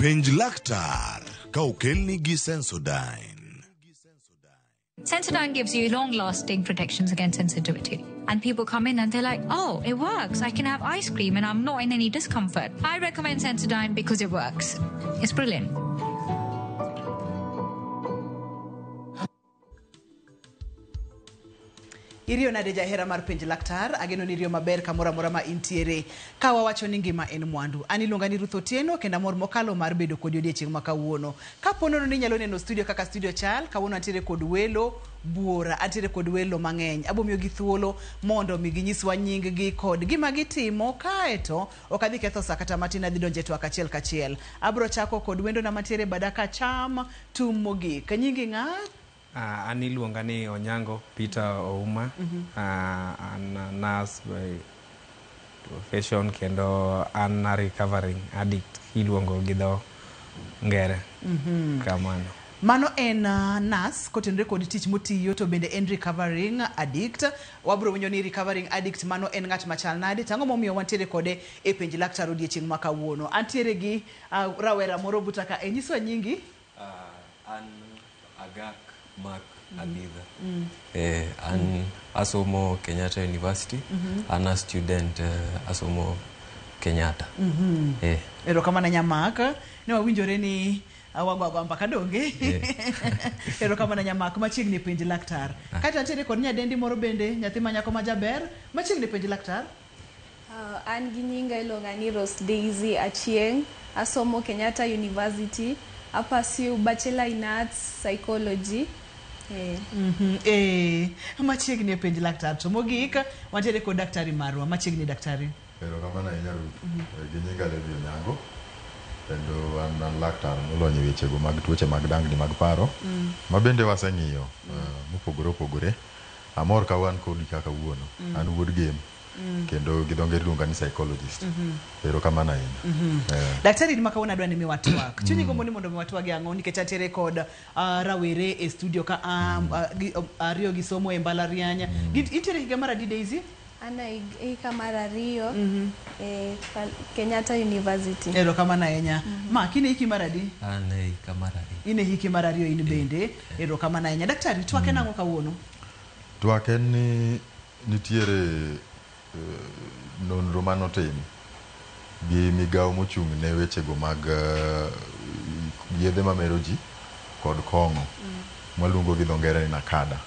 Penj laktar ka okelni gi Sensodyne. Sensodyne gives you long-lasting protections against sensitivity. And people come in and they're like, oh, it works. I can have ice cream and I'm not in any discomfort. I recommend Sensodyne because it works. It's brilliant. Irio nade jahera mar penj laktar, ageno ni rio maber kamora mora ma intiere. Ka wawacho ni ngima en mwandu. An iluonga ni Ruth Otieno kenda mor mokalo mar bedo kod odiochieng' ma kawuono. Ka ponono ni nyalo neno studio kaka studio chal, kawuono antiere kod welo buora, antiere kod welo mang'eny. Abomiyo gi thuolo mondo mi ginyiswa nying gi kod gima gitimo kaeto ok adhi ketho sa kata matin adhi donje twak achiel kachiel. Abro chako kod wendo na mantiere badaka cham tum mogik. Nyingi ng'a? An iluonga ni Onyango Peter Ouma. An nurse by profession kendo an a recovering addict iluongo gi dho ngere. Kamano. Mano en nurse kotenre kod tich motiyo to bende en recovering addict. Wabro winjo ni recovering addict mano en ng'at machal nade. Tang'o momiyo wantiere kode e penj laktar odiochieng' ma kawuono. Antiere gi rawera moro butaka. Nyiswa nyingi? An Agak Mark Adida. An asomo Kenyatta University. An a student asomo Kenyatta. Erokamano Nyamak. Ne wawinjore ni wagwagwa mpaka donge. Erokamano Nyamak machiegni penj laktar. Kata antiere kod nyadendi moro bende nyathi manyako majaber machiegni penj laktar. An gi nyinga iluonga ni Rose Daisy Achieng'. Asomo Kenyatta University. I pursue Bachelor in Arts Psychology. Machiegni penj laktar. To mogik wantiere kod daktari marwa machiegni daktari. Erokamano ahinya Ruth. Gi nyinga Levi Onyango. Kendo an laktar molony e wechego mag tuoche mag dangni mag paro. Ma bende waseng'iyo mopogore opogore. Amor ka wan kodi kaka wuono. An wuod game. Kendo gi dho ngere iluonga ni psychologist. Erokamano ahinya. Daktari ma kawuono adwa ni miwatwak. Chunyi gombo ni mondo miwatwag ang'o nikech antiere kod rawere e studio ka ariyo gi somo e mbalariany. Intiere higa mar adi Daisy? Ana hika mar ariyo Kenyatta University. Erokamano ahinya. Ma kine hiki mar adi? An hika mar ariyo. Ine hiki mar ariyo in bende. Erokamano ahinya. Daktari twak en ang'o kawuono? Twak en ni nitiere nonro manotim gi migawo mochung' ne wechego mag yedhe mamero ji kod kong'o maluongo gi dho ngere ni NACADA.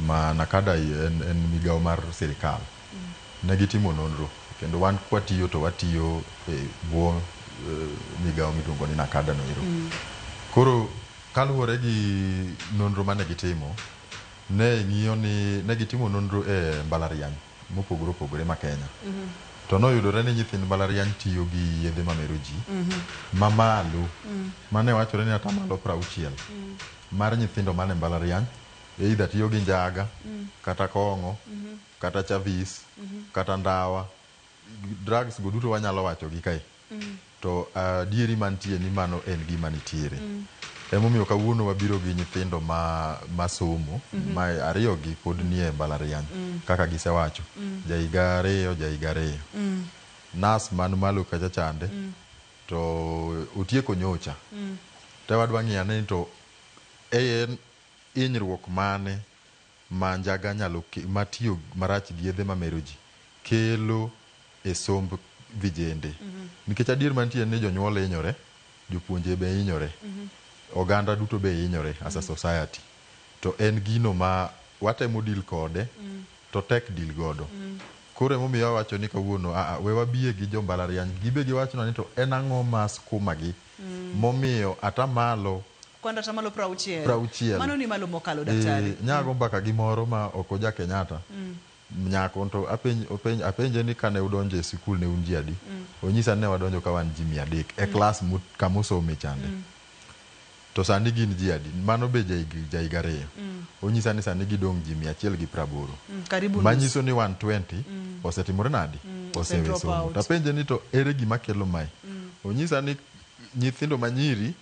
Ma NACADA en migawo mar sirikal. Ne gitimo nonro kendo wan kwatiyo to watiyo e bwo migawo miluongo ni NACADA no ero. Koro kaluwore gi nonro mane gitimo, ne ng'iyo ni ne gitimo nonro e mbalariany mopogore opogore ma Kenya. To noyudore ni nyithind mbalariany tiyo gi yedhe mamero ji mamalo mane wachore ni ata malo 60 mar nyithindo mane mbalariany either tiyo gi njaga kata kong'o kata chavis kata ndawa. Drugs go duto wanyalo wacho gi kae. To dieri mantie ni mano en gima nitiere. Emomiyo kawuono wabiro gi nyithindo masomo ma ariyo gi pod nie mbalariany kaka gisewacho. Jaiga ariyo. Nas man malo kacha chande to otieko nyocha. Te wadwa ng'iyo ni to en hinyruok mane ma njaga nyalo matiyo marach gi yedhe mamero ji kelo e somb vijende. Nikech adier mantie ni jonyuol hinyore, jopuonje be hinyore. Oganda duto be hinyore as a society. To en gino ma watemo deal kode to tek deal godo. Koro emomiyo wacho ni kawuono we wabie gi jo mbalariany gibe giwacho ni to en ang'o ma skuma gi momiyo atamalo kwanda tamalo 60. Mano ni malo mokalo daktari. Nyago mbaka gimoro ma okoja Kenyatta. Nyako to apenje ni kane udonje e sikul ne unji adi. Onyisa ne wadonjo ka wan ji 300 e klas kamosome chande. To sani gin ji adi. Mano be jaiga ariyo. Onyisa ni sani gidong ji 180. Manyiso ni 120 osetimore nadi. Osewe somo. Tapenje ni to ere gima kelo mai. Onyisa ni nyithindo manyiri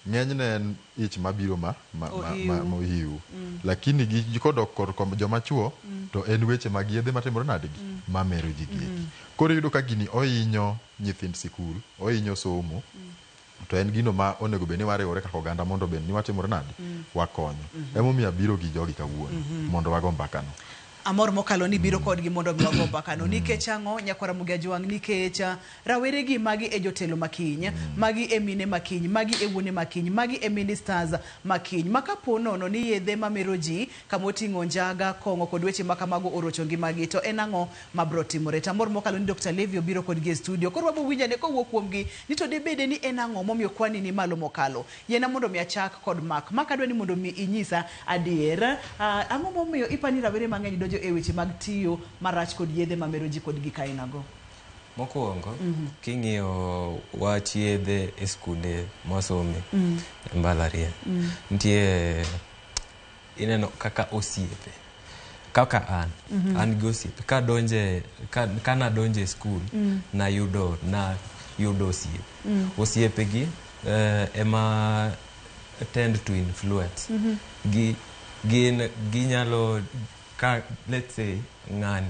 ng'enyne en ich mabiro mohiu. Lakini gikodok kod joma chuo to en weche mag yedhe matimore nadi mamero ji gieki. Koro yudo ka gini ohinyo nyithind sikul, ohinyo somo. to en gino ma onego bed ni wariwore kaka oganda mondo bed ni watimore nade wakonyo. Emomiyo abiro gi jogi kawuono mondo wago mbakano. Amor mokalo ni biro kodgi mondo mi wago mbakano nikech ang'o nyakwara Mugia Jwang' nikech rawere gi magi e jotelo makiny, magi e mine makiny, magi e wuone makiny, magi e ministers makiny. Makapo nono ni yedhe mamero ji kamoting'o njaga, kong'o kod weche makamago orocho ngimagi to en ang'o mabro timore. Tamor mokalo ni Dr. Levio biro kodgi e studio. Koro wabo winjane kowuok kuomgi ni to debede ni en ang'o momiyo kwani ni malo mokalo. Yena mondo mi achak kod Mak adwa ni mondo mi inyisa adier ang'o momiyo ipani rawere mang'eny donjo e weche mag tiyo marach kod yedhe mamero ji kod gik ainago. Mokwongo king'iyo wach yedhe e skunde mosome mbalariany nitie ineno kaka osiepe kaka an gi osiepe kana donje skul na yudo osiepe gi ema tend to influence ginyalo let's say ng'ani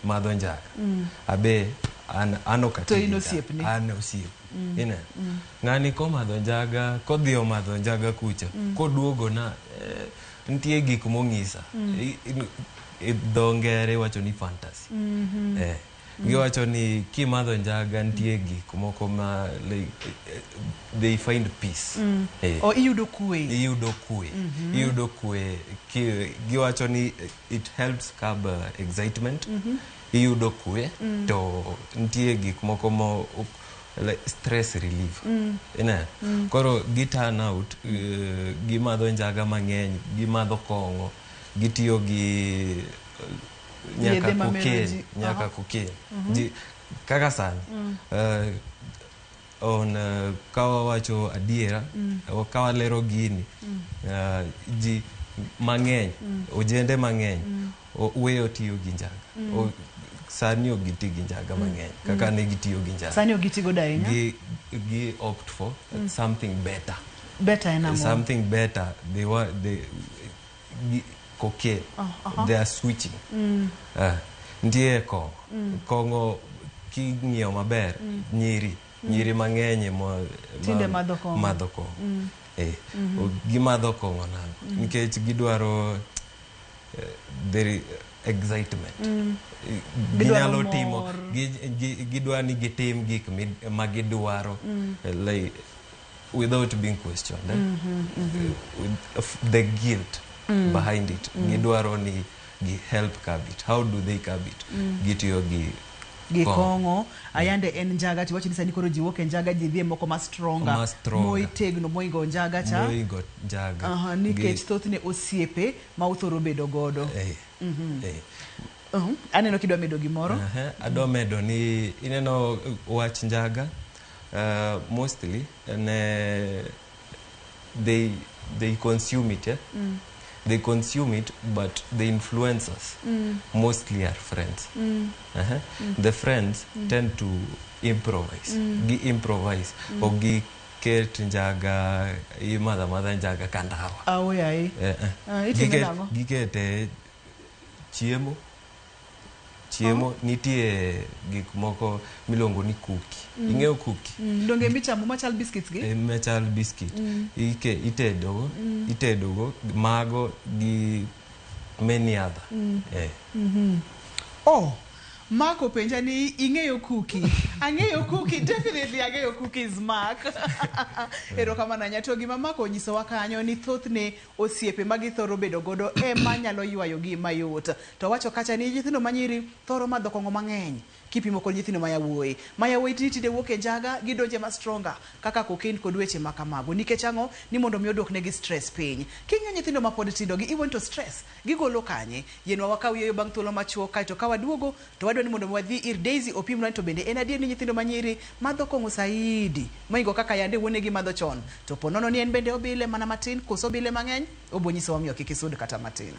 madho njaga abe ano osiep ine ng'ani ko madho njaga kodhi omadho njaga kucha koduogo na nitie gik mong'isa dho ngere wacho ni fantasy giwacho ni kimadho njaga nitie gik moko ma they find peace o iyudo kwe giwacho ni it helps curb excitement iyudo kwe to nitie gik moko mo stress relief koro giturn out gimadho njaga mang'eny gimadho kong'o gitiyo gi nyaka kokain kaka sani kawawacho adiera kawalero gini ji mang'eny ojende mang'eny weyo tiyo gi njaga sani ok giti gi njaga mang'eny kaka ne gitiyo gi njaga sani ok gitigo dahinya gi opt for something better something better they cocaine they are switching ndiye kongo king'iyo maber nyiri mang'eny tinde madho kongo gimadho kongo nango nikech gidwaro excitement ginyalo timo gidwa ni gitim gik ma gidwaro like without being questioned with the guilt behind it gidwaro ni help curb it. How do they curb it? Gitiyo gikongo ayande en njaga tiwacho ni sani koro jiwoke njaga jidhie moko ma stronga moitegno moingo njaga cha nikech thothne osiepe ma uthoro bedo godo aneno kidwa medo gimoro adwa medo ni ineno wach njaga mostly they consume it they consume it, but the influencers mostly are friends. The friends tend to improvise. Improvise. Or ket njaga, mother njaga kandawa. Gikete chiemo nitie gik moko milongo ni cookie. Ing'eyo cookie? Donge michamo machal biscuits gi? Machal biscuit. Itedogo mago gi many other. Marco penja ni ing'eyo cookie. Ang'eyo cookie, definitely ang'eyo cookies Mark. Ero kama na nyato gima Marco nyisowa kanyo ni thothne osiepe magi thoro bedo godo ema nyalo ywayo gi mayot. To wacho kacha ni nyithindo manyiri thoro madho kong'o mang'eny. Kipimo kod nyithindo mayawuoyi. Mayawuoyi tinde wuok e njaga gidonje ma stronger kaka cocaine kod weche makamago. Nikech ang'o ni mondo mi odok negi stress piny. King'e nyithindo ma pod tindo gi even to stress gigolo kanye. Yenwa wakaw yeyo bang' thuolo machuok kae to ka waduogo to wadwa ni mondo wadhi ir Daisy opimno to bende en adier ni nyithindo manyiri madho kong'o saidi moingo kaka yande wuonegi madho chon. To ponono ni en bende obile mana matin koso obile mang'eny obonyiso miyo kik isud kata matin.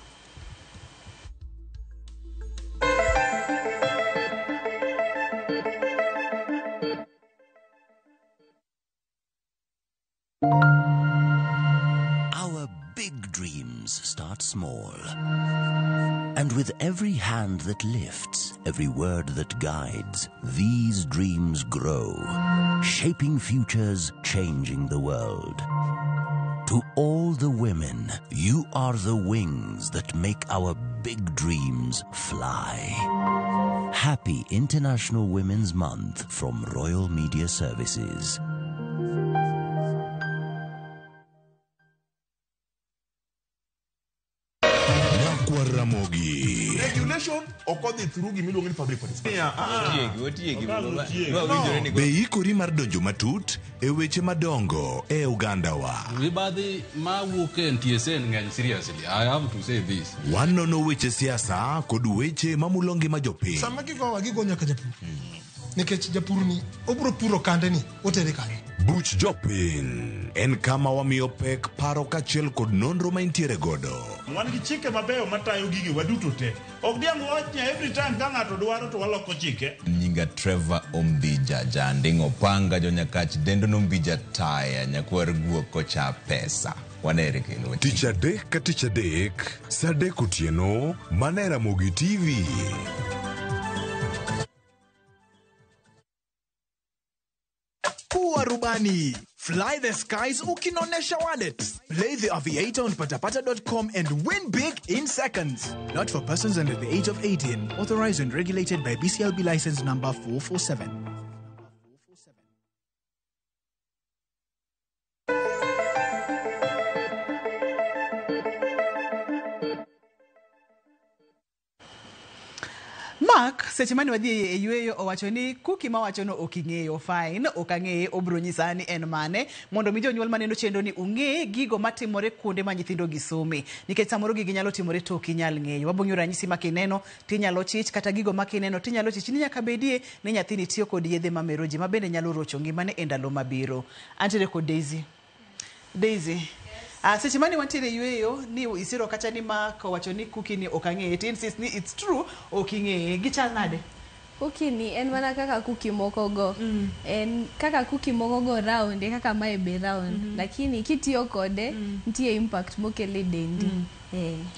Our big dreams start small. And with every hand that lifts, every word that guides, these dreams grow, shaping futures, changing the world. To all the women, you are the wings that make our big dreams fly. Happy International Women's Month from Royal Media Services. Ramogi. Regulation occurred through Gimilong public participation. Be ikori mar donjo matut e weche madongo e Uganda wa. Everybody ma wuke NTSN ngany seriously. I have to say this. Wanono weche siasa kod weche mamulongi ma jopiny. Sama gigo nyaka japur. Nikech japur ni obro puro kande ni otere kanye. Buch jopiny en kama wamiyo pek paro kachiel kod nonro ma intiere godo. Wan gi chike mabeyo matayo gigi waduto te. Ok diang wachnya every time ka ng'ato dwaro to waloko chike. Nyinga Trevor Ombija jandingo panga jonyakach dendo nombija taya nyakwar guok kocha pesa. Wanere kendo. Tich adek ka tich adek, sa adek otieno, mana Ramogi TV. Kuwa rubani. Fly the skies ukinonesha wallet. Play the aviator on patapata.com and win big in seconds. Not for persons under the age of 18. Authorized and regulated by BCLB license number 447. Mark, sechimani wadhi e yueyo owacho ni kuki ma wacho no oking'eyo fine, okang'eye obro nyisani en mane, mondo mi jonyuol maneno chendo ni ung'e gigo matimore kuonde ma nyithindo gisome. Nikech samoro gigi nyalo timore to okinyal ng'eyo. Wabong'yo ranyisi makineno tinyalo chich kata gigo makineno tinyalo chich ni nyaka bedie ni nyathini tiyo kod yedhe mamero ji mabende nyalo rocho ngimane e ndalo mabiro. Antere kod Daisy. Daisy. Sechimani wantiere yueyo ni isiro kacha ni Mark owacho ni kuki ni okang'eye. Ti insist ni it's true oking'eye. Gichal nade? Kuki ni en mana kaka kuki moko go. En kaka kuki moko go round, kaka mae be round. Lakini kitiyo kode, ntie impact mokele dendi.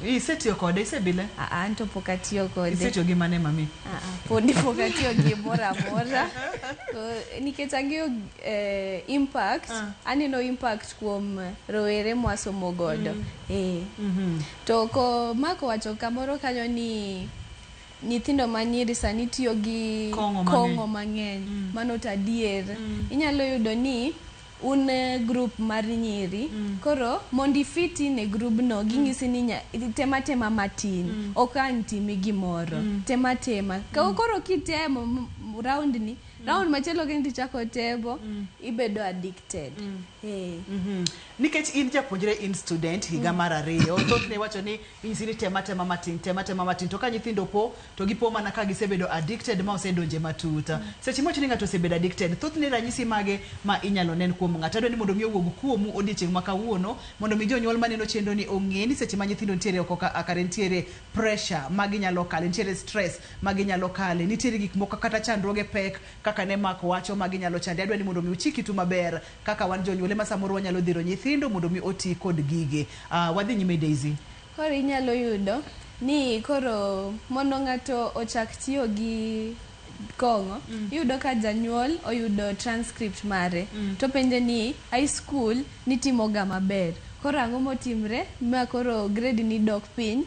Isetiyo kode, isebile? Anto pokatiyo kode. Isetiyo gi mane mami? Podi pokatiyo gi mora mora. Nikech ang'eyo impact, aneno impact kuom rowere mwasomo godo. To ko Mark wacho kamoro kanyo ni nyithindo manyiri sani tiyo gi kong'o mang'eny. Mano tadier. Inyalo yudo ni un group mar nyiri koro mondi fiti ne group no ging'isi ni tema matin okan timi gimoro tema koro kitemo round ni round machelo kendo chako tebo ibedo addicted. Nikech in japuonjre in student higa mar 2 thothne wacho ni insini tema matin to ka nyithindo po to gipo mana ka gisebedo addicted ma osedonje matuta. Seche mocho ni ng'ato osebedo addicted thothne ranyisi mage ma inyalo nen kuom ng'ato ni mondo mi owuog kuomu odiochieng' ma kawuono mondo mi jonyuol maneno chendo ni ong'e ni seche ma nyithindo nitiere oko akare nitiere pressure magi nyalo kale, nitiere stress magi nyalo kale, nitiere gik moko kata chandruoge pek kaka ne Mark wacho magi nyalo chande. Adwa ni mondo mi uchiki tu maber kaka wan jonyuol ma samoro wanyalo dhiro nyithindo mondo mi oti kod gige. Wadhi nyime Daisy. Koro inyalo yudo ni koro mondo ng'ato ochak tiyo gi kong'o yudo ka janyuol oyudo transcript mare to penje ni high school nitimoga maber koro ang'o motimre ma koro grade ni dok piny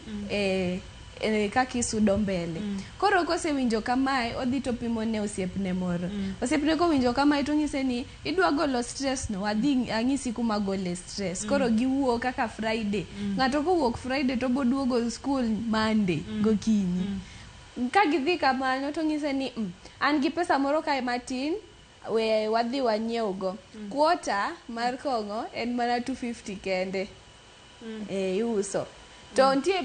kaka isudo mbele. Koro kosewinjo kamae odhi to pimo ne osiepne moro. Osiepne kowinjo kamae to ng'ise ni idwa golo stress no, adhi ang'isi kuma gole stress. Koro giwuok kaka Friday. Ng'ato kowuok Friday to boduogo school Monday gokinyi. Ka gidhi kamano to ng'ise ni an gi pesa moro kae matin we wadhi wanyiew go. Quota mar kong'o en mana 250 kende. Iuso. To ntie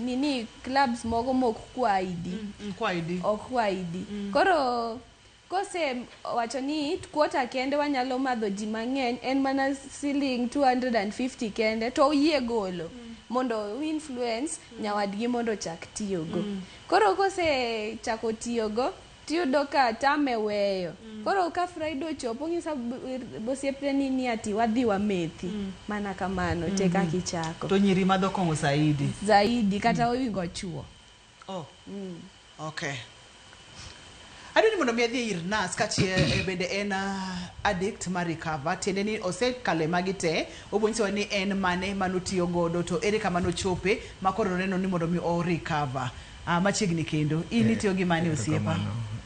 nini clubs moko mok kwa ID. Okwa ID. Koro kose wacho ni quota kende wanyalo madho ji mang'eny en mana ceiling 250 kende to yie golo mondo influence nyawadgi mondo chak tiyogo. Koro kose chako tiyogo tiyudo ka tame weyo. Koro ka Friday ochopo ng'isa bosiepne ni ati wadhi wamethi mana kamano teka kichako. To nyiri madho kong'o zaidi kata owingo chuo. Okay. Adoni mondo mi adhi ir nas kachie bende en addict ma recover tiende ni ose kale magite obonyiso ni en mane manotiyo godo to ere kama nochope makoro neno ni mondo mi o recover machiegni kendo in itiyo gi mane osiepa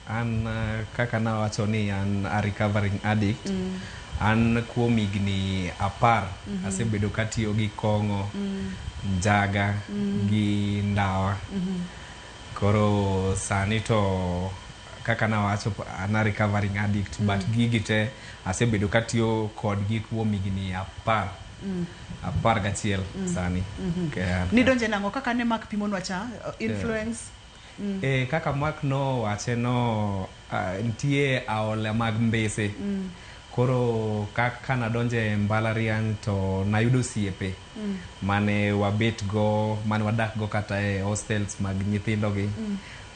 an kaka nawacho ni an a recovering addict an kuom higni 10 asebedo katiyo gi kong'o njaga gi ndawa koro sani to kaka nawacho an a recovering addict but gigi te asebedo katiyo kodgi kuom higni 10 gachiel sani ni donje nango kaka ne mak pimonwa cha influence kaka mak no wache no ntie aole mag mbese koro kaka nadonje mbalariany to nayudo siepe mane wabet go mane wadak go kata e hostels mag nyithindo gi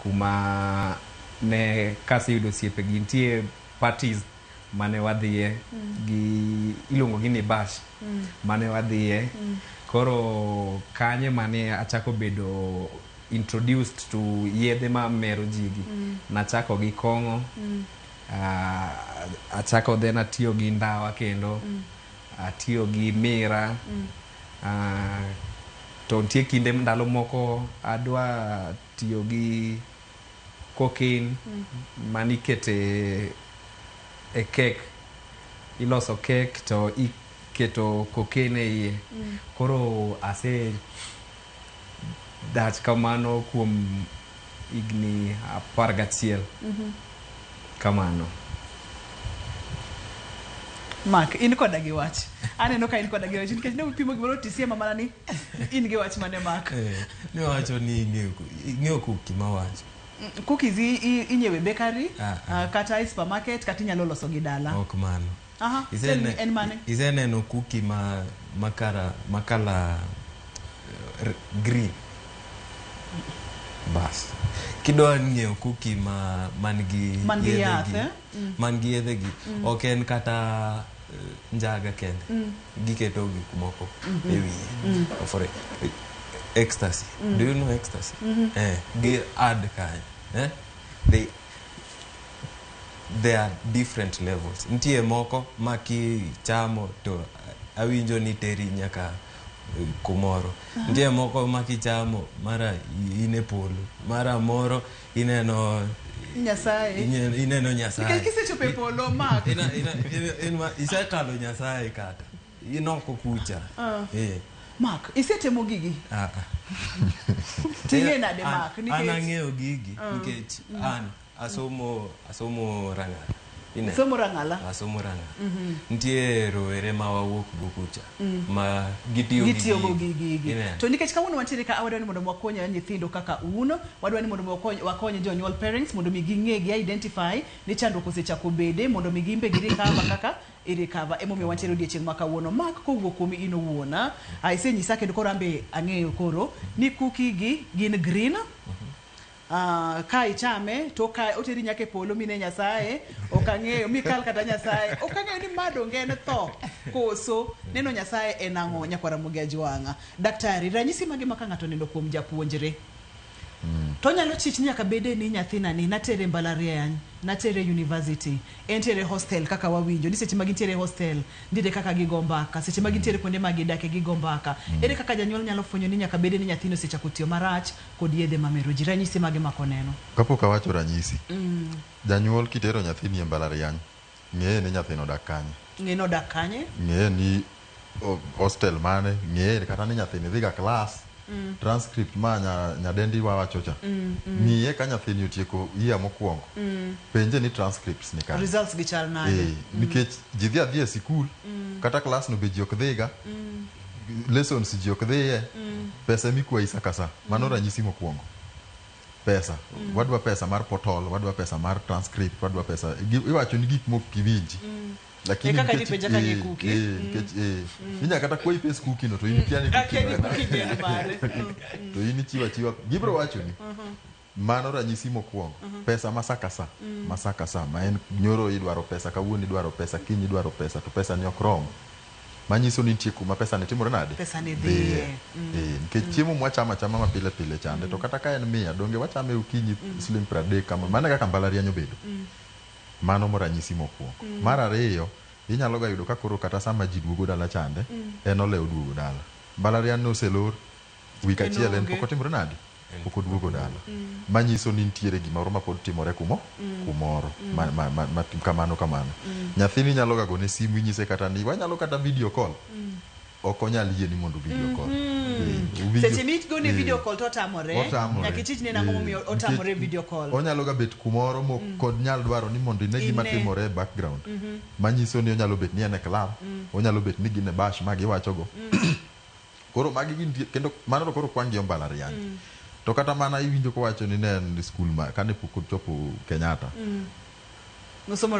kuma ne kaseyudo siepe gi ntie parties mane wadhie gi ilongo gi ni bash mane wadhie koro kanye mane achako bedo introduced to yedhe ma mero jigi nachako gi kong'o achako then atiyo gi ndawa kendo atiyo gi mira to ntie kinde ndalo moko adwa tiyo gi cocaine manikete e cake iloso cake to iketo cocaine e iye koro ase dach kamano kuom higni 11 kamano Mark, in koda gi wach. Aneno ka in koda gi wach nikech ne upimo gimoro tisiema mana ni in gi wach mane Mark. Ne wacho ni ng'eyo kuki ma wacho. Cookies inyewe bakery kata supermarket kata inyalo loso gi dala. Ok mano. Aha. En mane? Iseneno kuki makala green. Bas. Kidwa ng'eyo kuki man gi yedhe gi ok en kata njaga kende giketo gik moko e wiye for ecstasy do you know ecstasy gi add kanya they are different levels ntie moko makichamo to awinjo ni teri nyaka kumoro ntie moko makichamo mara ine polo mara moro ineno Nyasaye Nyasaye kisechope polo Mark isekalo Nyasaye kata inoko kucha Mark isetemo gigi tinge nade Mark nikech ana ng'eyo gigi nikech an asomo rang'ala Somo rang'ala ntie rowere ma wawuok go kucha ma gitiyo go gigi to nikech kawuono wantiere ka wadwa ni mondo wakonye nyithindo kaka uno wadwa ni mondo wakonye jonyuol parents mondo mi ging'e gi identify ni chandruok osechako bede mondo mi gimbe gi recover kaka recover emomiyo wantiere odiochieng' ma kawuono Mark kowuok kuom in owuona isenyisa kendo koro ambe ang'eyo koro ni cookie gi gin green ka ichame to ka oteri nyake polo mine Nyasaye okang'eyo mikal kata Nyasaye okang'eyo ni madonge en tho koso neno Nyasaye en ang'o nyakwara Mugia Jwang'a daktari ranyisi mage maka ng'ato neno kuom japuonjre to nyalo chich nyaka bede ni nyathina ni natere mbalariany natere university entere hostel kaka wawinjo ni seche magintiere hostel ndide kaka gigombaka seche magintiere kuonde magidake gigombaka ere kaka janyuol nyalo fwenyo ni nyaka bede ni nyathino sechako tiyo marach kod yedhe mamero ji ranyisi mage makoneno kapok awacho ranyisi janyuol kitero nyathini e mbalariany ng'eye ni nyathino dak kanye ng'eye ni hostel mane ng'eye kata ni nyathini dhiga class transcript ma nyadendi wawachocha ng'iye ka nyathini otieko iya mokwongo penje ni transcripts ni kare results gi chal nade nikech ji dhi adhi e sikul kata class no be ji ok dhiga lessons ji ok dhiye pesa mikwayi sakasa mano ranyisi mokwongo pesa wadwa pesa mar portal wadwa pesa mar transcript wadwa pesa iwacho ni gik mok kiwinji lakini kaka nipeja kanye kuki inya kata kwa ipes kuki no to in kiani kuki to in chiwa gibro wacho ni mano ranyisi mokwongo pesa masakasa ma en nyoro idwaro pesa kawuono idwaro pesa kiny idwaro pesa to pesa ni okrom manyiso ni nitie kuma pesa ne timore nade pesa ne dhie nikech chiemo mwachama chama mapile pile chande to kata ka en 100 donge wachame ukinyi siling 30 kama mana kaka mbalariany obedo mano moranyisi mokwongo mar ariyo inyalo ga yudo ka koro kata sama ji duogo dala chande en olewo duogo dala mbalariany no selor wik achiel en pok otimore nade pok oduogo dala manyiso ni nitiere gimoro ma pod timore kumoro kamano nyathini nyalo ga gone simu inyise kata ni wanyalo kata video call ok onyal yie ni mondo video call seche mitgone video call to tamore nyaka ichich ne nang'o momiyo otamore video call onyalo ga bet kumoro kod nyal dwaro ni mondo ine gima timore e background manyiso ni onyalo bet ni en e club onyalo bet ni gin e bash ma giwachogo koro magi gin kendo mano to koro kwan gi mbalariany to kata mana iwinjo kowacho ni ne en skul ma kane pok chopo Kenyatta nosomo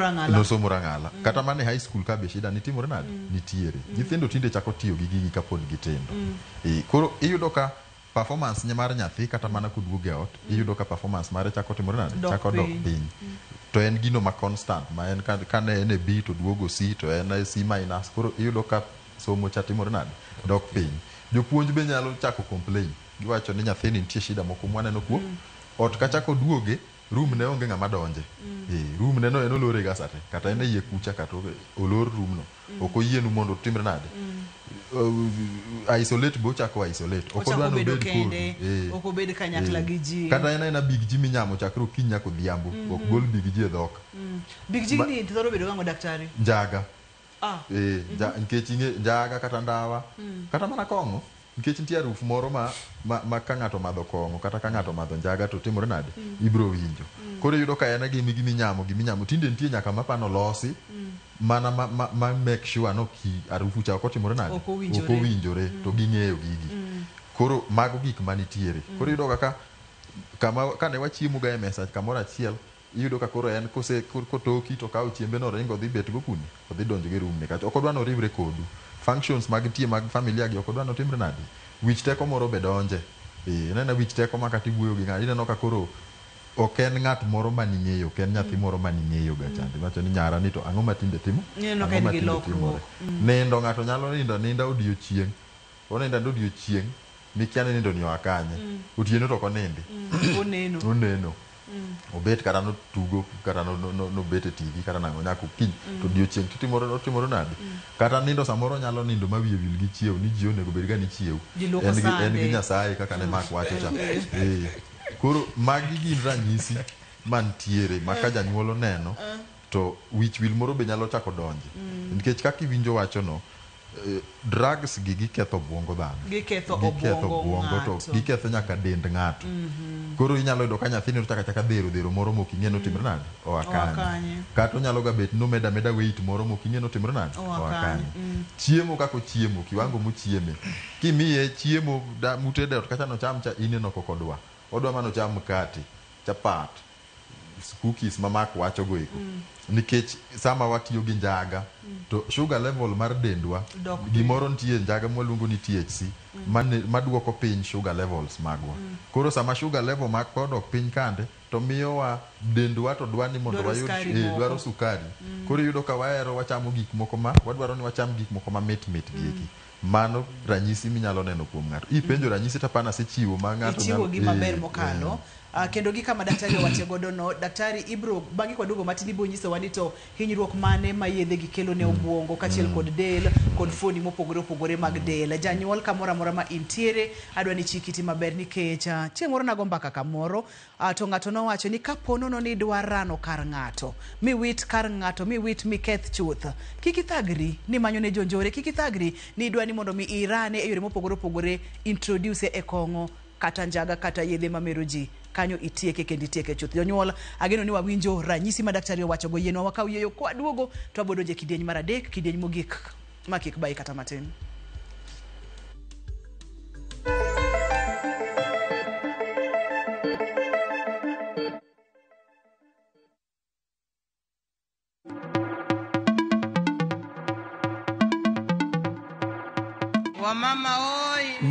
rang'ala kata mana high school ka be shida ni timore nade nitiere nyithindo tinde chako tiyo gi gigi kapod gitindo koro iyudo ka performance mar nyathi kata mana kuduoge ot iyudo ka performance mare chako timore nade chako dok piny to en gino ma constant ma en kane en e B to duogo C to en C minus koro iyudo ka somo cha timore nade dok piny jopuonj be nyalo chako complain giwacho ni nyathini nitie shida moko mwaneno kuo ot ka chako duoge room ne onge ng'ama donje room ne no en olore gasate kata en yie kucha kata olor room no ok oyienu mondo timre nade isolate bo chako isolate ok odwa no bed kende ok obed kanyakla gi ji kata en big ji minyamo chakro kinya ko dhiambo ok gol big ji e dhok big ji ni thoro bedo ng'o daktari njaga nikech njaga kata ndawa kata mana kong'o nikech nitie aruf moro ma ka ng'ato madho kong'o kata ka ng'ato madho njaga to timore nade ibro winjo koro yudo ka en giminyamo tinde nitie nyaka mapano losi mana ma make sure no ki arufu cha ko timore nade ok owinjore to ging'eyo gigi koro mago gik manitiere koro yudo kama kane wachiemo ga e mesa kamoro achiel iyudo ka koro en kotoki to kawo chiembe no ringo dhi bet go kuni odhi donjo gi room ne kach ok odwa no riwre kodu functions mag tie mag familia gi ok odwa no timre nade wich teko moro be donje nena wich teko ma kati wuoyo gi ng'ato ineno ka koro ok en ng'at moro ma ning'eyo ok en nyathi moro ma ning'eyo ga chande wacho ni nyara ni to ang'o matinde timo ang'o matinde timore nindo ng'ato nyalo nindo odiochieng' onindo odiochieng' mikiane nindo ni wakanye otieno to ok onindi oneno obet kata no tugo kata no bet e TV kata nango nyako kiny to odiochieng' timore nade kata nindo samoro nyalo nindo ma wiye wil gi chiew ni ji onego bed ga ni chiew en gi Nyasaye kaka ne mak wacho cha koro magi gin ranyisi mantiere ma ka janyuol neno to wich wil moro be nyalo chako donje nikech kaka iwinjo wacho no drugs giketho obwongo dhano giketho obwongo to giketho nyaka dend ng'ato koro inyalo yudo ka nyathini chaka dhero moro mok ing'e no timre nade oakanye kata onyalo ga bet no meda weight moro mok ing'e no timre nade oakanye chiemo kako chiemo kiwango mochieme kimiye chiemo mutede ot kacha no cham cha ineno kokodwa odwa mano cham mkate chapat cookies mamak wacho go eko nikech sama watiyo gi njaga to sugar level mar dendwa gimoro nitie njaga mwaluongo ni THC maduoko piny sugar levels magwa koro sama sugar level mag kodok piny kande to miyowa dendwa to dwani mondo wayud dwaro sukari koro yudo ka wahero wachamo gik moko ma wadwaro ni wacham gik moko ma mit gieki mano ranyisi minyalo neno kuom ng'ato ipenjo ranyisi tapana sechiwo ma ng'ato chiwo gi maber mokalo kendo gi kama daktari owacho godo no daktari ibro bangi kwa dugo matini bo nyiso wani to hinyruok mane ma yedhe gi kelo ne obwongo kachiel kod del kod fuoni mopogore mag del janyuol kamora mora ma intiere adwa ni chikiti maber nikech chieng' moro nago mbaka kamoro to ng'ato nowacho ni kapono no ni dwarano kar ng'ato mi wit kar ng'ato mi wit mi keth chuth kikithagri ni manyo ne jonjore kikithagri ni dwani mondo mi irane e yore mopogore introduce e kong'o kata njaga kata yedhe mamero ji kanyo itieke kendo itieke chuth jonyuol ageno ni wawinjo ranyisi ma daktari owacho go yeno wakaw yeyo kwa duogo to abodonje kidieny mar adek kidieny mogik makik bai kata matin.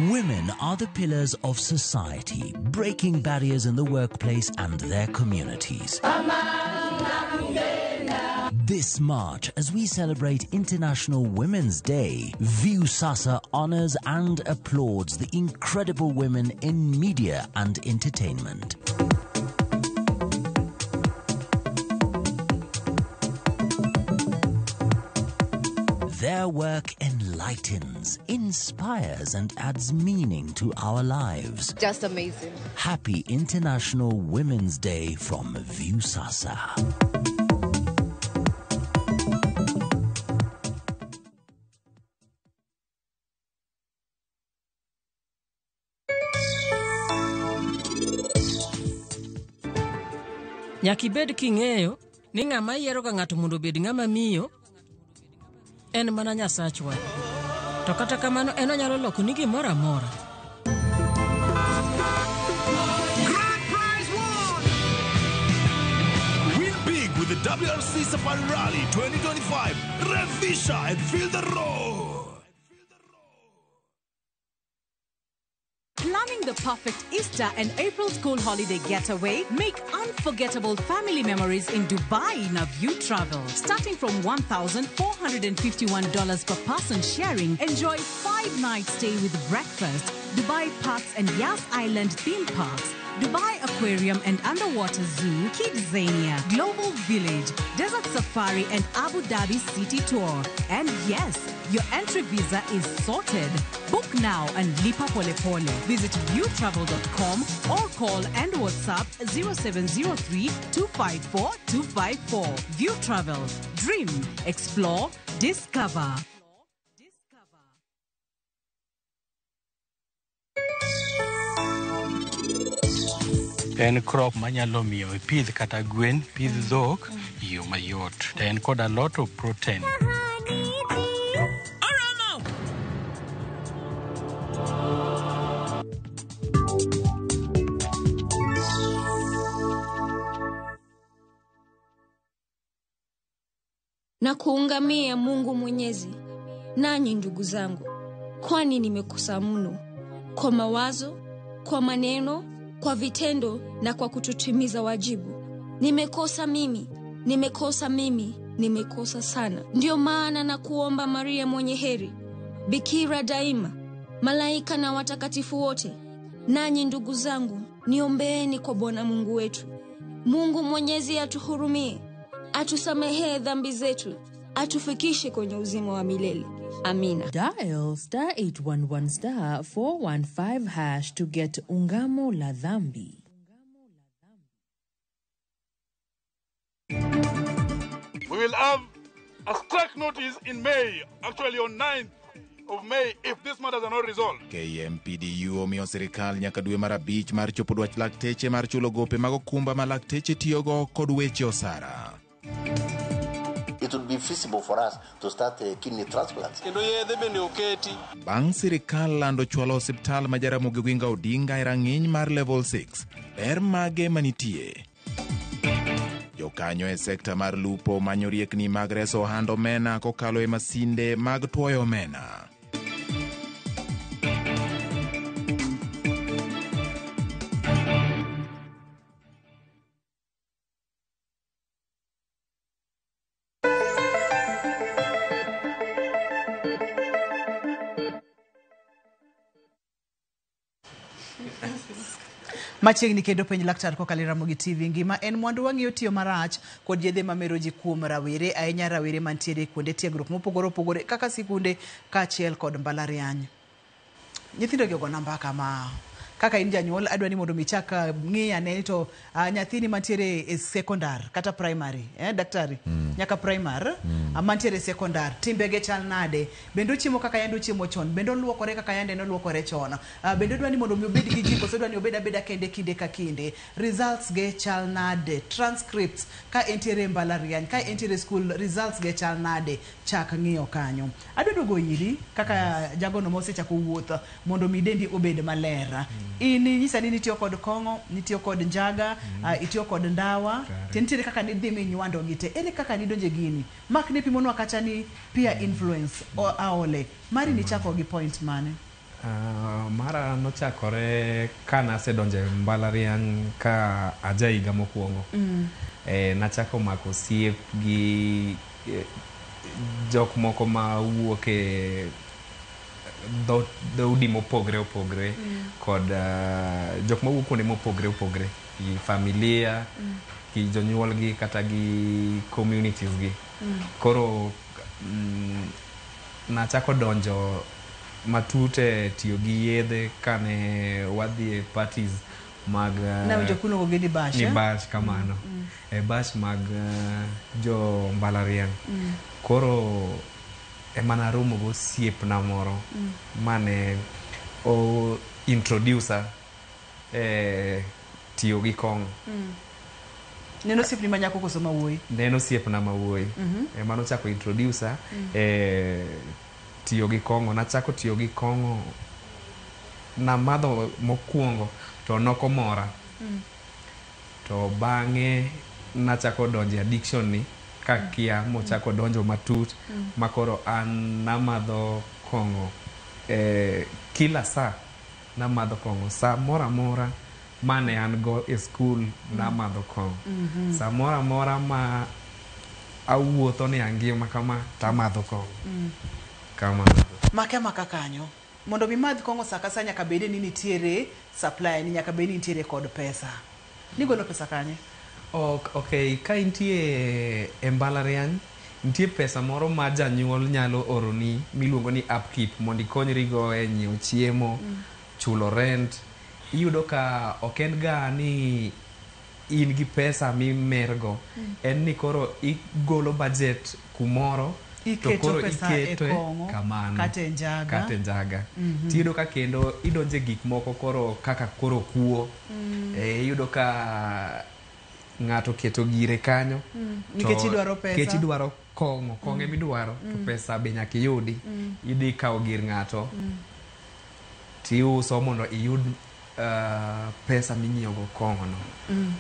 Women are the pillars of society, breaking barriers in the workplace and their communities. This March, as we celebrate International Women's Day, Viusasa honors and applauds the incredible women in media and entertainment. Their work enlightens, inspires, and adds meaning to our lives. Just amazing. Happy International Women's Day from Viusasa. Nyakibed king'eyo ni ng'ama yiero ka ng'ato mondo obed ng'ama miyo en mana Nyasachwa. To kata kamano en onyalo loko ni gimoro amora. Grand prize won! Win big with the WRC Safari Rally 2025. Revisha and feel the road. Planning the perfect Easter and April school holiday getaway? Make unforgettable family memories in Dubai in a View Travel. Starting from $1,451 per person sharing, enjoy 5-night stay with breakfast, Dubai Parks and Yas Island theme parks, Dubai Aquarium and Underwater Zoo, Kidzania, Global Village, Desert Safari and Abu Dhabi City Tour. And yes, your entry visa is sorted. Book now and lipa pole pole. Visit viewtravel.com or call and WhatsApp 0703 254 254. View Travel. Dream, explore, discover. En crop manyalo miyo ipidh kata gwen, pidh dhok, yo mayot. En kod a lot of protein. Na kuungamia Mungu Mwenyezi, nanyi ndugu zangu, kwani nimekosa mno kwa mawazo, kwa maneno, kwa vitendo na kwa kutotimiza wajibu. Nimekosa mimi, nimekosa sana. Ndio maana na kuomba Maria mwenye heri, Bikira daima, malaika na watakatifu wote, nanyi ndugu zangu, niombeeni kwa Bwana Mungu wetu. Mungu Mwenyezi atuhurumie, atusamehe dhambi zetu, atufikishe kwenye uzima wa milele. Amina. Dial *811*415# to get Ungamo la Dhambi. We will have a strike notice in May, actually on 9th of May, if these matters are not resolved. KMPDU omiyo sirikal nyaka dwe mar 5 mar chopo dwach lakteche mar chulo gope mag okumba ma lakteche tiyogo kod weche osara. It would be feasible for us to start kidney transplants. Bang' sirikal lando chwalo osiptal ma Jaramogi Oginga Odinga e rang'iny mar level 6, ber mage manitie? Jokanyo e sekta mar lupo manyo riekni mag reso ohand omena kokalo e masinde mag tuoyo omena. Machiegni kendo penj laktar kokalo Ramogi TV ngima en mwandu wang'iyo tiyo marach kod yedhe mamero ji kuom rawere ahinya rawere mantiere kuonde tiegruok mopogore opogore kaka sikunde kaachiel kod mbalariany. Nyithindo go namba kama kaka in janyuol adwani mondo michak ng'iya ne to nyathini mantiere e secondary kata primary daktari nyaka primary mantiere secondary timbege chal nade, bendo chiemo kaka yando chiemo chon, bendo luokore kaka yande no luokore chon, bendo dwani mondo mi obed gi jiko so dwani obed abeda kende kinde ka kinde, results ge chal nade, transcripts ka entiere mbalariany ka entiere school results ge chal nade, chak ng'iyo kanyo. Adwado go iri kaka jagono mose chako wuotho mondo mi dendi obed malera. Ini nyisa ni nitiyo kod kongo, nitiyo kod njaga, itiyo kod ndawa, tentiere kaka ni dhimi nywando gite, ene kaka ni donje gini, mak ni pimono wakacha ni peer influence o aole, mari ni chako gi point mane? Mara nochakore kana asedonje mbalariany ka aja higa mokwongo. Nachako mako osiep gi jok moko ma wuok e dhoudi mopogre opogre kod jok ma wuok kuonde mopogre opogre, gi familia, gi jonyuol gi kata gi communities gi. Koro nachako donjo matute tiyo gi yedhe kane wadhi e parties mag na kuno go ni bash ni bash kamano e bash mag jo mbalariany. Koro emana romo go siep na moro mane o introducer tiyo gi kong'o. Neno siep ni manyako koso mawuoyi? Neno siep na mawuoyi. Emano chako introducer tiyo gi kong'o. Nachako tiyo gi kong'o na madho mokwongo to nokomora. To bang'e nachako donjo addiction ni kakia mochako donjo matut makoro an namadho kong'o kila saa namadho kong'o saa mora mora mane an go e school namadho kong'o. Saa mora mora ma awuotho ni angima kama tamadho kong'o. Maka kanyo mondo mi madh kong'o saa ka saa nyaka bede ni nitiere supply, ni nyaka bede ni nitiere kod pesa. Ni golo pesa kanye? Okay, ka intie e mbalariany nitie pesa moro ma janyuol nyalo oroni miluongo ni upkeep mondo ikonyri go e nyiewo chiemo, chulo rent. Iyudo ka ok en ga ni in gi pesa mimergo, en ni koro igolo budget kumoro to koro iketo kamano kate njaga. Tiyudo ka kendo idonje gik moko koro kaka koro kuo. Iyudo ka ng'ato keto gire kanyo nikech idwaro pesa, nikech idwaro kong'o midwaro to pesa be nyaka iyudi. Idhi kawo gir ng'ato tiuso mondo iyud pesa minyiewo go kong'o no.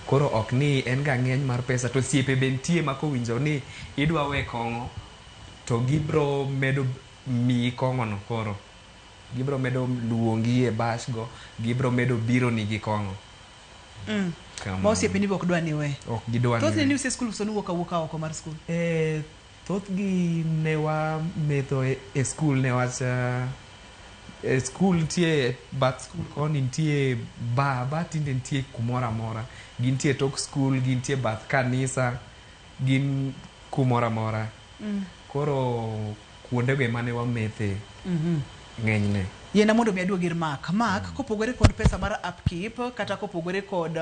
Koro ok ni en ga ng'eny mar pesa, to siepe be nitie ma kowinjo ni idwa we kong'o to gibro medo mi kong'o no. Koro gibro medo luongi e bash go, gibro medo biro ni gi kong'o. Ma osiepe ni bok dwa ni we? Ok gidwa ni we. Thoth ni use school so nuwoka wuoka oko mar school? Thoth gi ne wa metho e school ne wacha school tie bath school koni nitie ba tinde nitie kumora mora. Gintie tok school, gintie bath kanisa, gin kumora mora. Koro kuonde go mane wa methe ng'enyne. Yena mondo mi aduog ir Mark kopogore kod pesa mar upkeep kata kopogore kod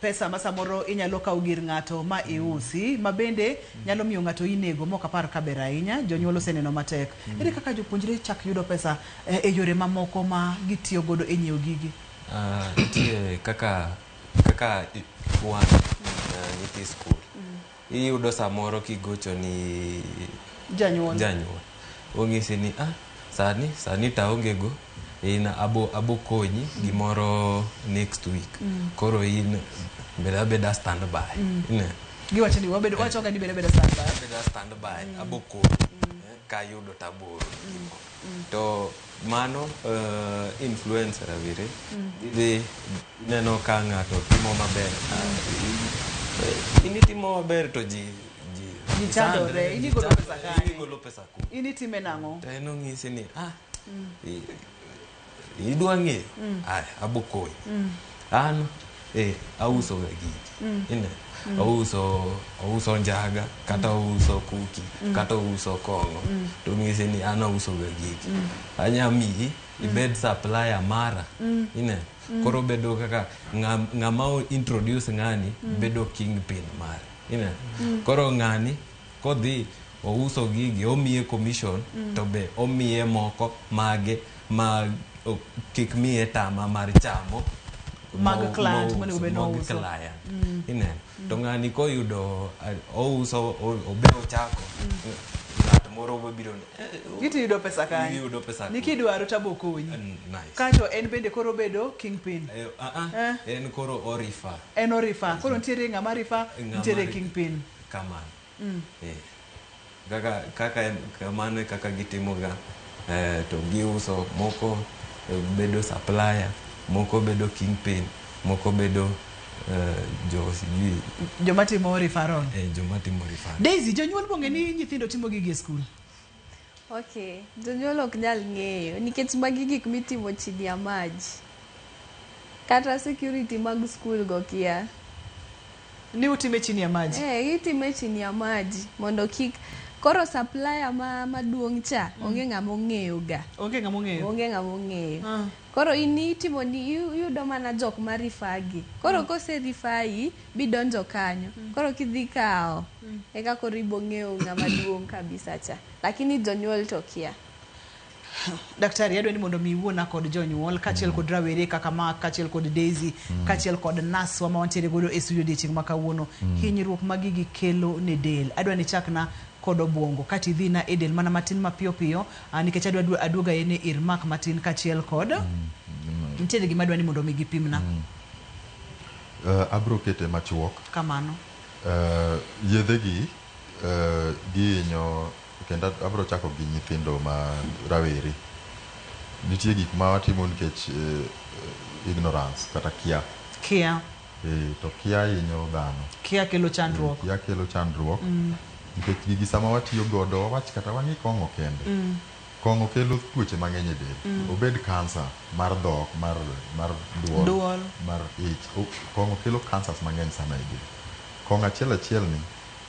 pesa ma samoro inyalo kawo gir ng'ato ma iusi ma bende nyalo miyo ng'ato inego mok apar ka ber ahinya, jonyuol oseneno matek. Ere kaka jopuonjre chak yudo pesa e yore mamoko ma gitiyo godo e nyiewo gigi? Nitie kaka wan nyithi skul iyudo samoro kigocho ni janyuol ong'isi ni sani taonge go in abo konyi gimoro next week. Koro in beda stand by. Giwacho ni wacho ga ni beda stand by abo konyi ka yudo taboro. To mano influencer avire idhi neno ka ng'ato timo maber, initimo maber to ji chandore, inigolo pesa kanye? Inigolo pesa ku. Initime nang'o? To eno ng'isi ni idwa ng'eyo abo konyi. An auso ga gigi. Ouso njaga kata ouso kuki kata ouso kong'o. To ng'isi ni an auso ga gigi. Anya miyi ibed supplier mara. Koro bedo kaka ng'ama introduce ng'ani bedo kingpin mara. Koro ng'ani kodhi ouso gigi omiye commission to be omiye moko mage ma kik miye tama mar chamo mag client monego bed no uso. To ng'ani koyudo ouso obiro chako ng'at moro biro giti yudo pesa kanye? Yudo pesa nikidwaro tabo konyi. Kato en bende koro bedo kingpin? En koro orifa. En orifa. Koro ntiere ng'ama rifa, ntiere kingpin. Kamano. Kaka kamano kaka gitimo ga. To giuso moko bedo supplier, moko bedo kingpin, moko bedo joma timo referral. Joma timo referral. Daisy, jonyuol bonge ni nyithindo timo gigi e skul? Okay, jonyuol ok nyal ng'eyo nikech magi gik mitimo chini ya maji. Kata security mag skul go kia. Ni utime chini ya maji? Itime chini ya maji mondo kik koro supplier maduong' cha onge ng'ama ong'eyo ga. Onge ng'ama ong'eyo? Onge ng'ama ong'eyo. Koro itimo ni yudo mana jok ma rifagi. Koro kose rifai bidonjo kanyo. Koro kidhi kao eka koro ibo ng'eyo ng'ama duong' kabisa cha. Lakini jonyuol to kia. Daktari, adwa ni mondo mi wuona kod jonyuol kachiel kod rawere kaka ma kachiel kod Daisy kachiel kod nas wa ma wantiere godo e studio dichieng' ma kawuono. Hinyruok ma gigi kelo ne del. Adwa ni chakna kod obwongo kati dhina e del mana matin mapiyo piyo nikech aduoga ene irmak matin kachiel kod nitiere gima adwa ni mondo mi gipimna. Abro kete machuok. Kamano. Yedhegi gihinyo kendo abro chako gi nyithindo ma rawere. Nitie gik ma watimo nikech ignorance kata kia. Kia. To kia hinyo dhano. Kia kelo chandruok. Kia kelo chandruok. Nikech gigi sama watiyo godo wawach kata wang'i kong'o kende. Kong'o kelo tuoche mang'eny e del. Obed kansa mar dhok, mar duol, mar ich. Kong'o kelo kansas mang'eny sana e del. Kong'o achiel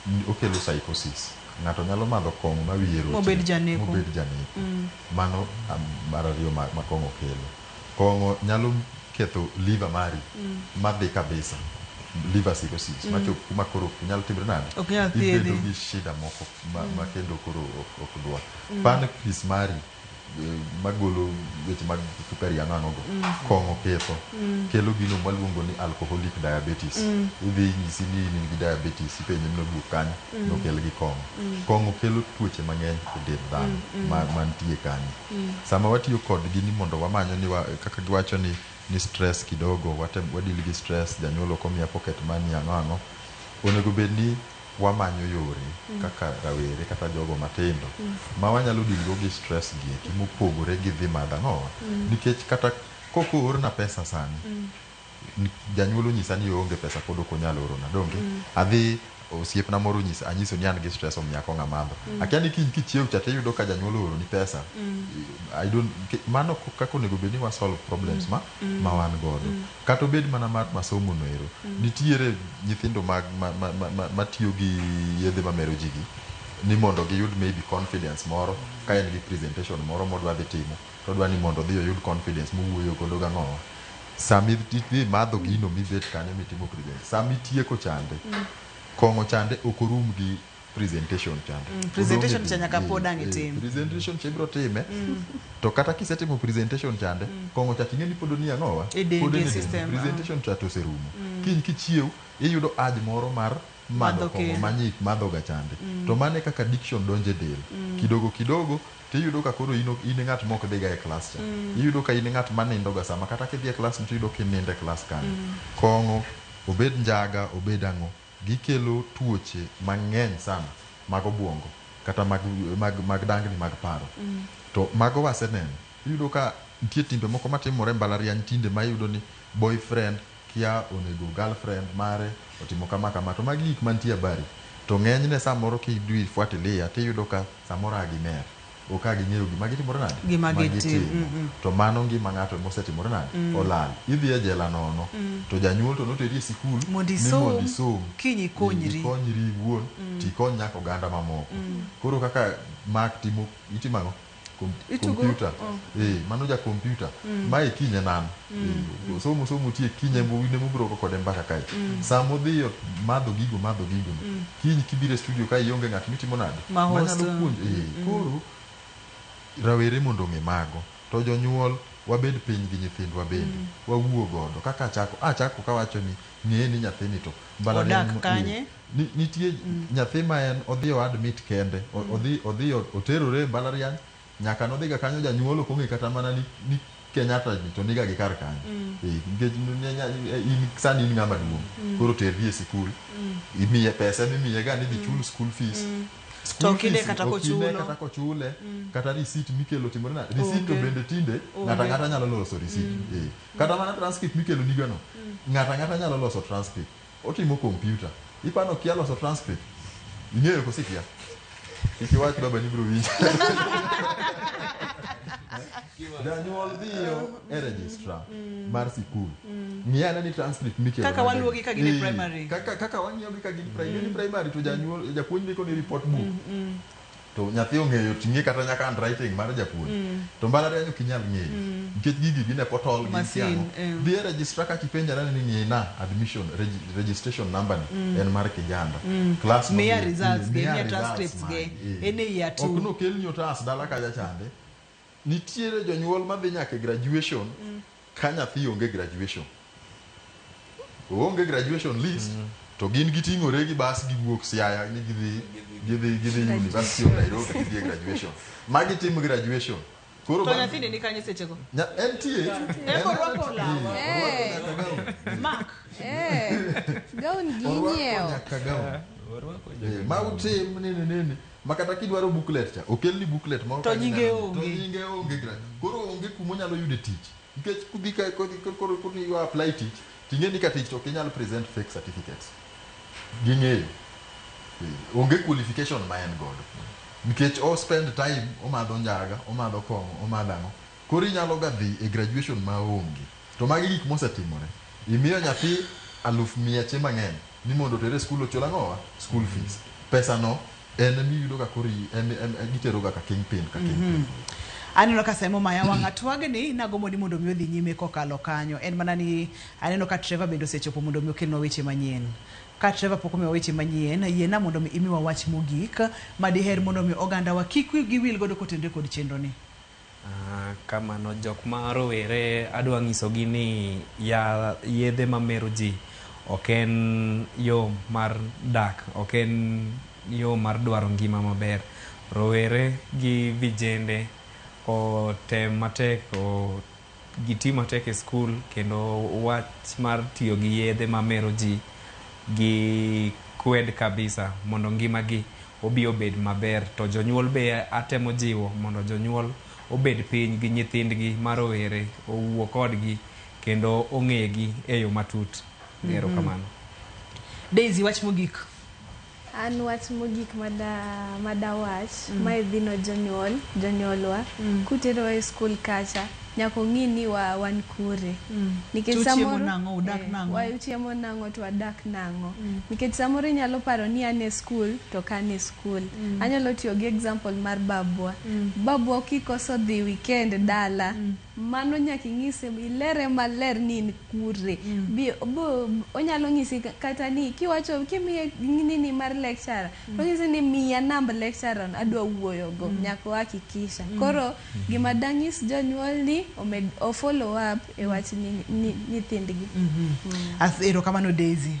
ni okelo psychosis. Ng'ato nyalo madho kong'o ma wiye roche. Mobed janeko. Mano mar ariyo ma kong'o kelo. Kong'o nyalo ketho liver mari madhi kabisa. Liver cirrhosis. Macho kuma koro nyalo timre nade? Ibedo gi shida moko ma kendo koro ok dwa. Pancreas mari magolo weche mag sukari ang'o go. Kong'o ketho. Kelo gino maluongo ni alcoholic diabetes. Idhi nyisi ni in gi diabetes ipenjo ni nobuok kanyo nokel gi kong'o. Kong'o kelo tuoche mang'eny e del dhano mantie kanyo. Sama watiyo kodgi ni mondo wamanyo ni kaka giwacho ni stress kidogo, wadili gi stress, janyuol ok omiya pocket money ang'o. Onego bed ni wamanyo yore kaka rawere kata jogo matindo ma wanyalo dilgo gi stress gi mopogore gi dhi madho ang'o. Nikech kata koko orna pesa sani, janyuol onyisa ni onge pesa pod ok onyalo orona. Donge adhi osiepna moro anyiso ni an gi stress omiya kong'a madho. Akia ni kichiew cha tiyudo ka janyuol oro ni pesa. Mano kaka onego bed ni wa solve problems ma wan godo. Kata obed mana mar masomo no ero. Nitiere nyithindo matiyo gi yedhe mamero ji gi ni mondo giyud maybe confidence moro ka en gi presentation moro modwa dhi timo. To dwa ni mondo dhi oyud confidence mowuoyo godo gang'o. Sami dhi madho gino mibet kanyo mitimo presentation. Sami tieko chande. Kong'o chande ok orum gi presentation chande. Presentation cha nyaka pod ang' itim. Presentation chibro time. To kata kisetimo presentation chande, kong'o cha ting'e ni pod ni ang'owa. Presentation cha to serumo. Kiny kichiew iyudo aj moro mar madho kong'o manyik madho ga chande. To mane kaka addiction donje del. Kidogo tiyudo ka koro in ng'at mok dhiga e klas cha. Iyudo ka in ng'at manindo ga sama kata kidhi e klas tiyudo kininde klas kanyo. Kong'o obed njaga obed ang'o gikelo tuoche mang'eny sana mag obwongo kata mag dangni mag paro. To mago waseneno. Iyudo ka nitie timbe moko matimore mbalariany tinde ma iyudo ni boyfriend kia onego girlfriend mare otimo kama to magi gik mantie habari. To ng'enyne samoro kidwi fuatilia tiyudo ka samoro agimer oka ging'eyo gima gitimore nade gima gitim. To mano ngima ng'ato mosetimore nade olal. Idhi e jela nono to janyuol to noteri e sikul mondi som kinyi konyri wuon tikony nyaka oganda mamoko. Koro kaka mak itimo ang'o computer. Mano ja computer mae kinye nan somo tie kinye mbowine mubro kode mbaka kai. Samo dhi madho gigo kinyi kibire studio kai ionge ng'at mitimo nade manyalo puonjo. Koro rawere mondo ng'e mago. To jonyuol wabed piny gi nyithindwa bende wawuo godo kaka achako kawacho ni ng'e ni nyathini to odak kanye. Nitie nyathi ma en odhi admit kende odhi oterore mbalariany nyaka nodhi ga kanyo janyuol ok ong'e kata mana ni Kenyatta to niga gi kar kanyo. Nikech in sani ng'ama duong'. Koro terri e sikul imiye pesa mimiye ga ni dhi chul school fees. To kinde kata kochulo. Kata kochule, kata receipt mikelo timore na. Receipt to bende tinde, ngata nyalo loso receipt. Kata mana transcript mikelo nigano. Ngata nyalo loso transcript. Otimo computer. Ipano kia loso transcript. Ing'eyo kosikia. Ikiwach baba ni bro winja. Janyuol dhiyo e registrar mar sikul. Ng'iana ni transcript mikelo. Kaka waluogi ka gin primary. Kaka wang'iyogi ka gin primary to janyuol japuonj ndiko ni report book. To nyathi ong'eyo ting'e kata nyaka handwriting mar japuonj. To mbalariany ok inyal ng'eyo. Nikech gigi gin e portal gin siano. Dhi e registrar ka kipenjara ni ng'ina admission registration number ni en mar kijana. Class no. Miya results ge, miya transcripts ge. Ene year 2. Ok no kelni otas dala kaja chande. Nitiere jonyuol madhi nyaka graduation ka nyathi onge graduation. Onge graduation list to gin giting'ore gi bas giwuok Siaya ni gidhi University of Nairobi gidhi graduation. Magi tim graduation. Koro to nyathi ni kanye sechego? NTA. Korwako lawa. Mark. Gaun ginyeo. Ma utim nini. Makata kidwaro booklet cha. Okelni booklet ma to nyinge onge. To nyinge onge. Koro onge kumo nyalo yude tich. Nikech kudhika koro kuni you apply tich. Tingeni ka tich to kinyal present fake certificates. Ging'eyo. Onge qualification ma en godo. Nikech o spend time o madho njaga, o madho kong'o, o madhango. Koro inyalo ga dhi e graduation ma onge. To magi gik mosetimore. Imiyo nyathi 100,000 mang'eny ni mondo tere skul ochula ng'owa school fees. Pesa no en miyudo ka kori en gitero ga ka kingpin ka kingpin. Aneno ka semo maya wanga twagni nagomo ni mondo mi odhi nyime kokalo kanyo. En mana ni aneno ka Trevor bendo sechopo mondo mi okelno weche manyien. Ka Trevor pok omiwa weche manyien, yiena mondo mi imiwa wach mogik madiher mondo mi oganda wa kik giwil godo kotende kod chenro ni. Kamano jok ma rowere adwa ng'isogi ni yedhe mamero ji ok en yo mar dak, ok en yo mar dwaro ngima maber. Rowere gi vijende otem matek, giti matek e skul, kendo wach mar tiyo gi yedhe mamero ji gi kwed kabisa mondo ngima gi obi obed maber. To jonyuol be atemo jiwo mondo jonyuol obed piny gi nyithindgi marowere, owuo kodgi kendo ong'egi e yo matut. Ero kamano. Daisy, wach mogik. An wach mogik mada wach mae dhino jonyolwa kutero e skul kacha nyako ng'i ni wan kure. Nikech samoro uchiemo nang'o to wadak nang'o. Nikech samoro inyalo paro ni an e skul to kan e skul. Anyalo tiyo gi example mar babwa. Babwa kikoso dhi weekend dala, mano nyaka ing'ise ilere maler ni in kure. Onyalo ng'isi kata ni kiwacho kimiye nini mar lecturer, to ng'isi ni miya number lecturer adwa wuoyogo, nyaka hakikisha. Koro gima dang'is jonyuol ni o follow up e wach nyithindgi. Ero kamano Daisy.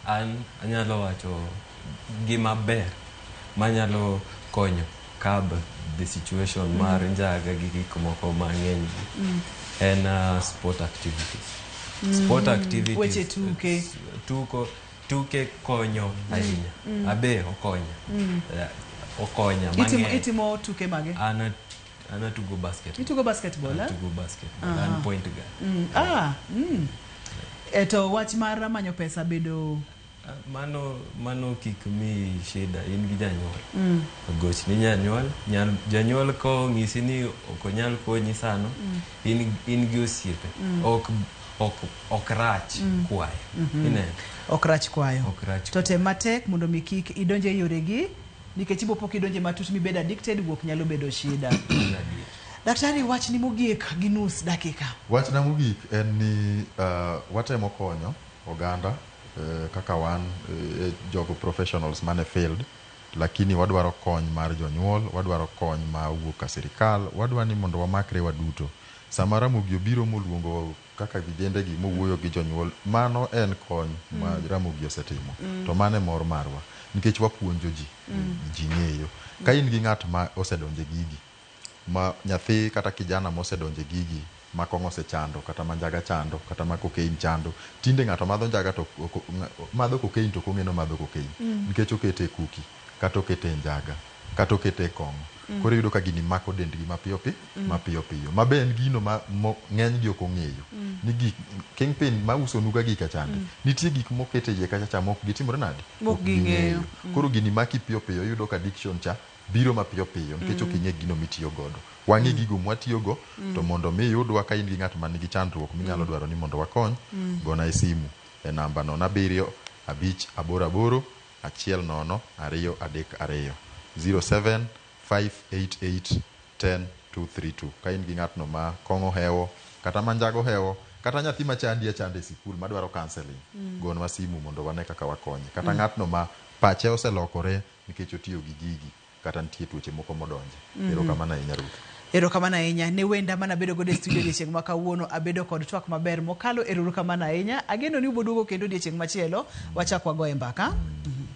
An anyalo wacho gima ber manyalo konyo kab the situation mar njaga gi gik moko mang'eny en sport activities. Sport activities. Weche tuke konyo ahinya. Abe okonya. Okonya mang'eny. Itimo tuke mage? Ana tugo basketball. Itugo basketball, tugo basketball. An point guard. Eto wach mar manyo pesa bedo mano kik mi shida in gi janyuol. Goch ni janyuol ko ng'isi ni ok onyal konyi sano, in gi osiepe. Ok rach kwayo. Ok rach kwayo. To tem matek mondo mi kik idonje yoregi. Nikech ibo pok idonje matut mi bed addicted, wuok nyalo bedo shida. Daktari, wach ni mogik gi nus dakika. Wach na mogik en ni watemo konyo oganda kaka wan jogo professionals mane field, lakini wadwaro kony mar jonyuol, wadwaro kony ma wuok ka sirikal, wadwani mondo wamakre waduto. Samara Ramogi obiro moluongo kaka vijende gi mowuoyo gi jonyuol, mano en kony ma Ramogi osetimo. To mane mor marwa. Nikech wapuonjo ji ng'eyo. Ka in gi ng'at ma osedonje gigi, ma nyathi kata kijana ma osedonje gigi, ma kong'o osechando kata ma njaga chando kata ma kokain chando, tinde ng'ato madho njaga to madho kokain to kong'eno madho kokain nikech okete kuki kata okete njaga kata okete kong'o. Koro yudo ka gini mako dendgi mapiyo piyo. Ma be en gino ma ng'eny gi ok ong'eyo. Ni gik kingpin ma uso nuga gika chande. Nitie gik mokete iye kacha cha mok gitimore nadi? Mok ging'eyo. Koro gini maki piyo piyo, yudo ka addiction cha biro mapiyo piyo nikech ok ing'e gino mitiyo godo. Wang'e gigo mwatiyogo to mondo mi yudwa ka in gi ng'at man gi chandruok minyalo dwaro ni mondo wakony, gona e simu e namba 0758810232 0758810232. Ka in gi ng'atno ma kong'o hewo kata ma njago hewo kata nyathi ma chandi e sikul madwaro counseling, gonwa simu mondo wane kaka wakonye. Kata ng'atno ma pache oselokore nikech otiyo gi gigi kata nitie tuoche moko modonje. Erokamano ahinya Ruth. Erokamano ahinya ne wenda mana bedo godo e studio odiochieng' ma kawuono, abedo kod twak maber mokalo. Erokamano ahinya. Ageno ni uboduogo kendo odiochieng' machielo wachak wagoye mbaka.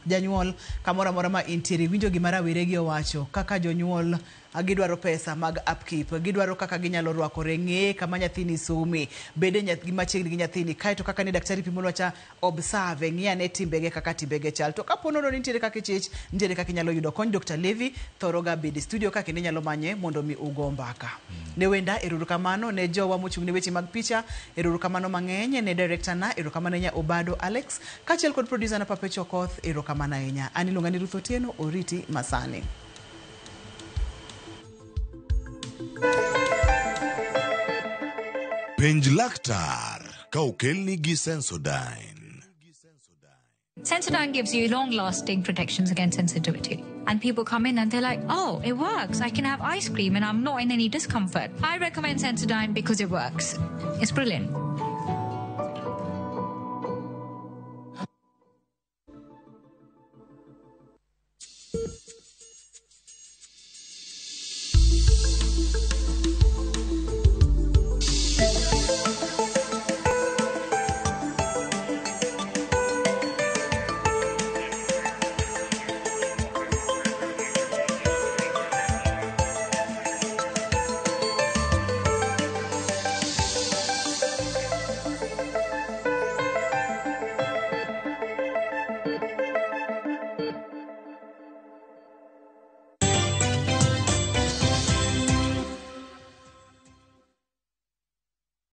Janyuol kamoro amora ma intiere, winjo gima rawere owacho kaka jonyuol gidwaro pesa mag upkeep, gidwaro kaka ginyalo rwakore, ng'e kama nyathini some, bede machiegni gi nyathini, kae to kaka ne daktari pimonwa cha observe, ng'e ane timbege kaka timbege chal. To kapo nono ni nitiere kaka ichich, nitiere kaka inyalo yudo kony. Dr. Levi thoroga bede studio kaka ne nyalo manye mondo mi ugo mbaka. Ne wenda erokamano ne jowa mochung' ne weche mag picha, erokamano mang'eny ne director na, erokamano nya Obado Alex, kachiel kod producer na Pape Chokoth, erokamano nya. Ani luonga ni Ruth Otieno, oriti masani. Penj laktar ka okelni gi Sensodyne. Sensodyne gives you long-lasting protections against sensitivity. And people come in and they're like, oh, it works. I can have ice cream and I'm not in any discomfort. I recommend Sensodyne because it works. It's brilliant.